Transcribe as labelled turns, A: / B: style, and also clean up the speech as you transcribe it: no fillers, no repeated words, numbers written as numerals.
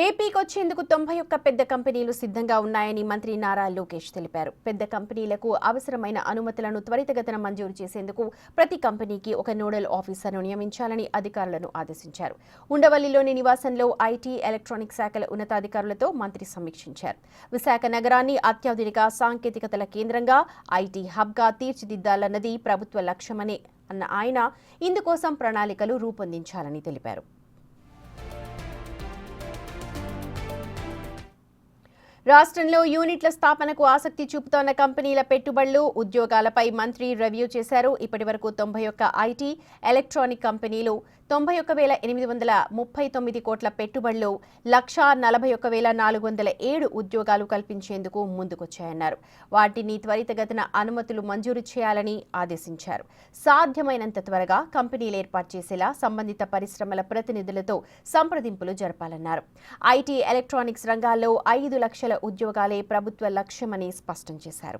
A: ఏపీకి వచ్చేందుకు 91 పెద్ద కంపెనీలు సిద్ధంగా ఉన్నాయని మంత్రి నారా లోకేష్ తెలిపారు. పెద్ద కంపెనీలకు అవసరమైన అనుమతులను త్వరితగతిన మంజూరు చేసేందుకు ప్రతి కంపెనీకి ఒక నోడల్ ఆఫీసర్ను నియమించాలని అధికారులను ఆదేశించారు. ఉండవల్లిలోని నివాసంలో ఐటీ, ఎలక్ట్రానిక్ శాఖల ఉన్నతాధికారులతో మంత్రి సమీక్షించారు. విశాఖ నగరాన్ని అత్యాధునిక సాంకేతికతల కేంద్రంగా, ఐటీ హబ్గా తీర్చిదిద్దాలన్నది ప్రభుత్వ లక్ష్యమని అన్న ఆయన ఇందుకోసం ప్రణాళికలు రూపొందించాలని తెలిపారు. రాష్ట్రంలో యూనిట్ల స్థాపనకు ఆసక్తి చూపుతోన్న కంపెనీల పెట్టుబడులు, ఉద్యోగాలపై మంత్రి రివ్యూ చేశారు. ఇప్పటివరకు 91 ఐటీ, ఎలక్ట్రానిక్ కంపెనీలు 91,839 కోట్ల పెట్టుబడులు, 1,41,407 ఉద్యోగాలు కల్పించేందుకు ముందుకొచ్చాయన్నారు. వాటిని త్వరితగతిన అనుమతులు మంజూరు చేయాలని ఆదేశించారు. సాధ్యమైనంత త్వరగా కంపెనీలు ఏర్పాటు చేసేలా సంబంధిత పరిశ్రమల ప్రతినిధులతో సంప్రదింపులు జరపాలన్నారు. ఐటీ, ఎలక్ట్రానిక్స్ రంగాల్లో 5 లక్షల ఉద్యోగాలే ప్రభుత్వ లక్ష్యమని స్పష్టం చేశారు.